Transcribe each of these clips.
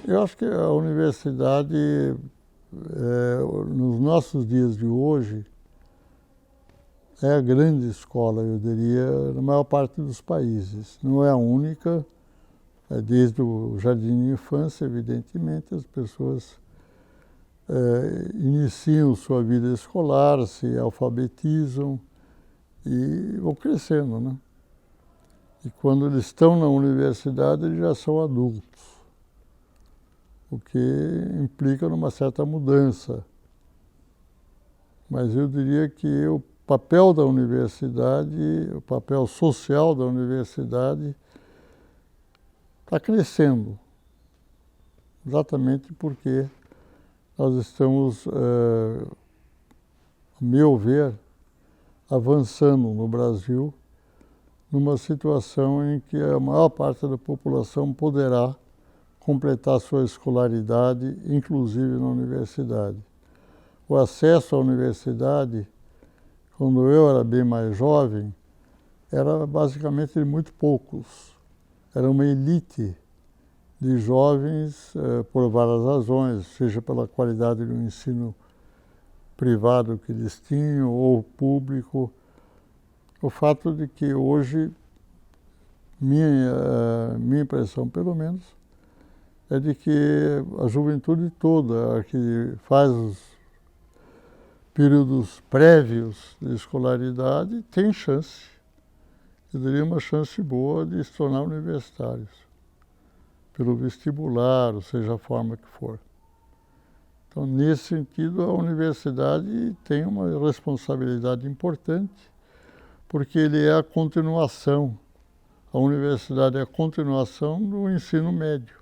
Eu acho que a universidade, nos nossos dias de hoje, é a grande escola, eu diria, na maior parte dos países. Não é a única, desde o jardim de infância, evidentemente, as pessoas iniciam sua vida escolar, se alfabetizam e vão crescendo, né? E quando eles estão na universidade, eles já são adultos, o que implica numa certa mudança. Mas eu diria que o papel da universidade, o papel social da universidade está crescendo, exatamente porque nós estamos, a meu ver, avançando no Brasil numa situação em que a maior parte da população poderá completar sua escolaridade, inclusive na universidade. O acesso à universidade, quando eu era bem mais jovem, era basicamente de muito poucos. Era uma elite de jovens, por várias razões, seja pela qualidade do ensino privado que eles tinham ou público. O fato de que hoje, minha impressão pelo menos, é de que a juventude toda, a que faz os períodos prévios de escolaridade, tem chance. Eu diria uma chance boa de se tornar universitários, pelo vestibular, ou seja, a forma que for. Então, nesse sentido, a universidade tem uma responsabilidade importante, porque ele é a continuação. A universidade é a continuação do ensino médio.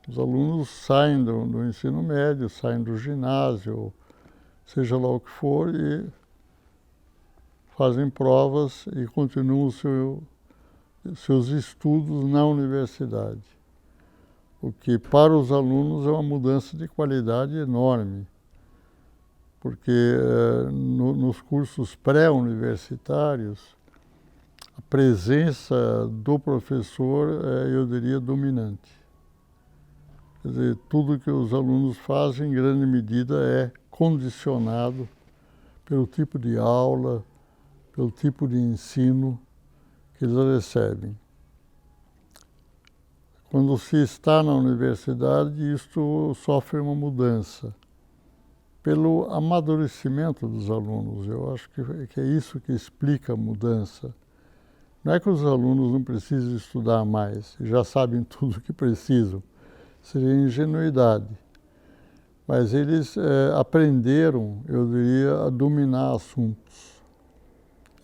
Os alunos saem do ensino médio, saem do ginásio, seja lá o que for, e fazem provas e continuam seus estudos na universidade. O que para os alunos é uma mudança de qualidade enorme, porque nos cursos pré-universitários, a presença do professor é, eu diria, dominante. Quer dizer, tudo que os alunos fazem, em grande medida, é condicionado pelo tipo de aula, pelo tipo de ensino que eles recebem. Quando se está na universidade, isto sofre uma mudança. Pelo amadurecimento dos alunos, eu acho que é isso que explica a mudança. Não é que os alunos não precisem estudar mais, já sabem tudo o que precisam, seria ingenuidade. Mas eles aprenderam, eu diria, a dominar assuntos.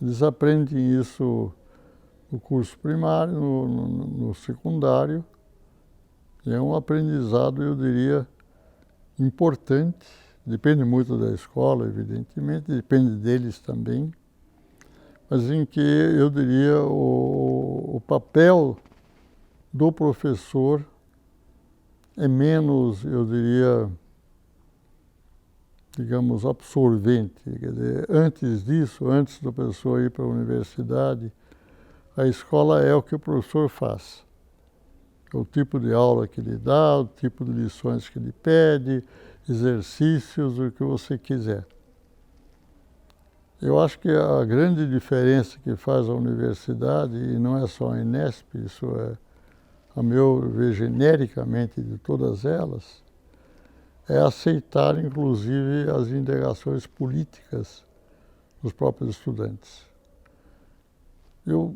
Eles aprendem isso no curso primário, no secundário, e é um aprendizado, eu diria, importante. Depende muito da escola, evidentemente, depende deles também, mas em que eu diria o papel do professor é menos, eu diria, digamos, absorvente. Quer dizer, antes disso, antes da pessoa ir para a universidade, a escola é o que o professor faz. O tipo de aula que ele dá, o tipo de lições que ele pede, exercícios, o que você quiser. Eu acho que a grande diferença que faz a universidade, e não é só a Unesp, isso é, a meu ver, genericamente de todas elas, é aceitar, inclusive, as indagações políticas dos próprios estudantes. Eu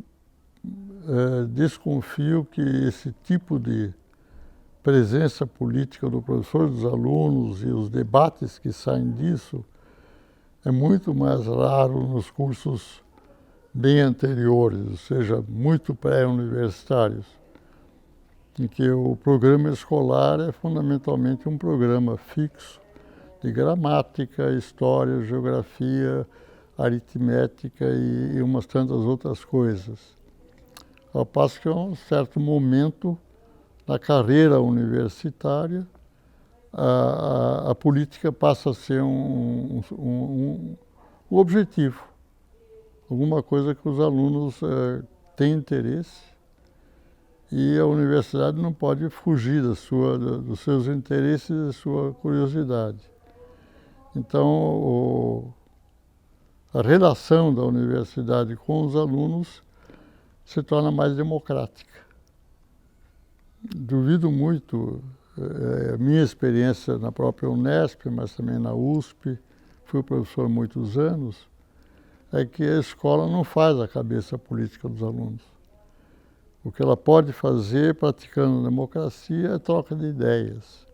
desconfio que esse tipo de presença política do professor, dos alunos e os debates que saem disso é muito mais raro nos cursos bem anteriores, ou seja, muito pré-universitários, em que o programa escolar é fundamentalmente um programa fixo de gramática, história, geografia, aritmética e umas tantas outras coisas. Ao passo que, a um certo momento na carreira universitária, a política passa a ser um objetivo, alguma coisa que os alunos têm interesse e a universidade não pode fugir dos seus interesses e da sua curiosidade. Então, a relação da universidade com os alunos se torna mais democrática. Duvido muito, minha experiência na própria Unesp, mas também na USP, fui professor há muitos anos, é que a escola não faz a cabeça política dos alunos. O que ela pode fazer, praticando democracia, é troca de ideias.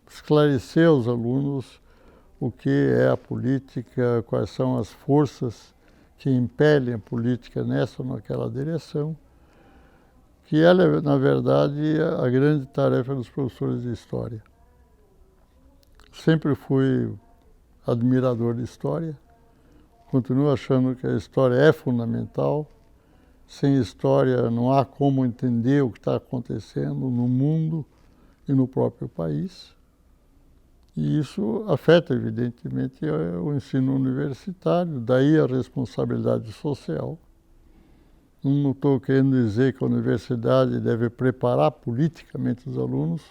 Esclarecer aos alunos o que é a política, quais são as forças que impelem a política nessa ou naquela direção, que ela é, na verdade, a grande tarefa dos professores de história. Sempre fui admirador de história, continuo achando que a história é fundamental. Sem história não há como entender o que está acontecendo no mundo e no próprio país. E isso afeta, evidentemente, o ensino universitário, daí a responsabilidade social. Não estou querendo dizer que a universidade deve preparar politicamente os alunos,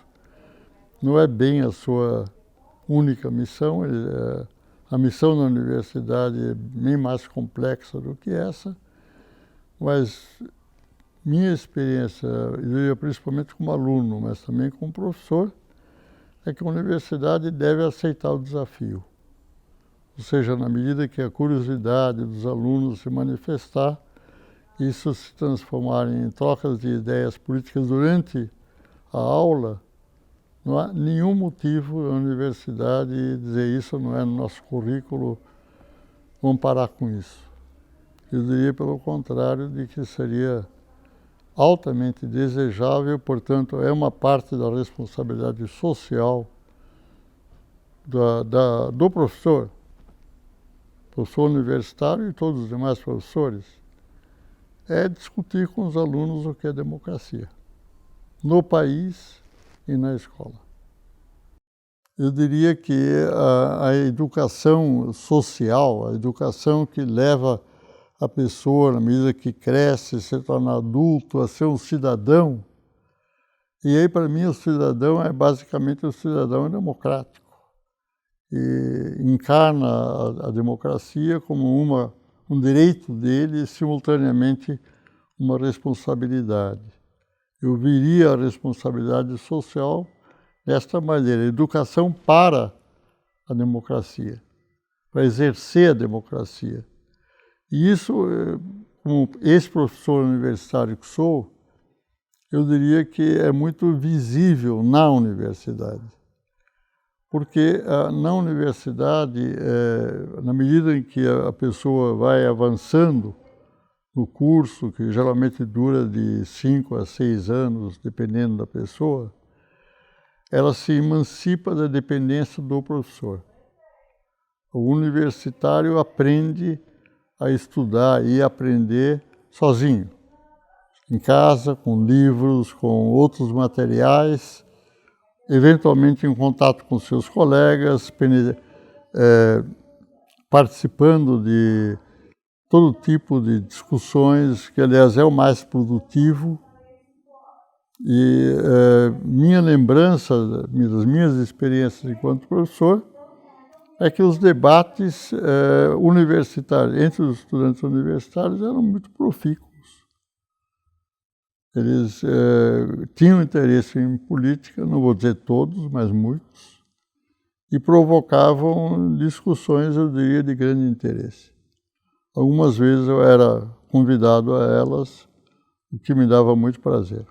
não é bem a sua única missão, a missão da universidade é bem mais complexa do que essa, mas minha experiência, eu diria principalmente como aluno, mas também como professor, é que a universidade deve aceitar o desafio. Ou seja, na medida que a curiosidade dos alunos se manifestar, isso se transformar em trocas de ideias políticas durante a aula, não há nenhum motivo a universidade dizer isso não é no nosso currículo, vamos parar com isso. Eu diria, pelo contrário, de que seria altamente desejável, portanto, é uma parte da responsabilidade social do professor universitário e todos os demais professores, é discutir com os alunos o que é democracia, no país e na escola. Eu diria que a educação social, a educação que leva a pessoa, na medida que cresce, se torna adulto, a ser um cidadão. E aí, para mim, o cidadão é basicamente o cidadão democrático. E encarna a democracia como um direito dele e, simultaneamente, uma responsabilidade. Eu viria a responsabilidade social desta maneira, educação para a democracia, para exercer a democracia. E isso, como ex-professor universitário que sou, eu diria que é muito visível na universidade. Porque na universidade, na medida em que a pessoa vai avançando no curso, que geralmente dura de 5 a 6 anos, dependendo da pessoa, ela se emancipa da dependência do professor. O universitário aprende a estudar e aprender sozinho, em casa, com livros, com outros materiais, eventualmente em contato com seus colegas, participando de todo tipo de discussões, que aliás é o mais produtivo. E minha lembrança das minhas experiências enquanto professor é que os debates universitários, entre os estudantes universitários, eram muito profícuos. Eles tinham interesse em política, não vou dizer todos, mas muitos, e provocavam discussões, eu diria, de grande interesse. Algumas vezes eu era convidado a elas, o que me dava muito prazer.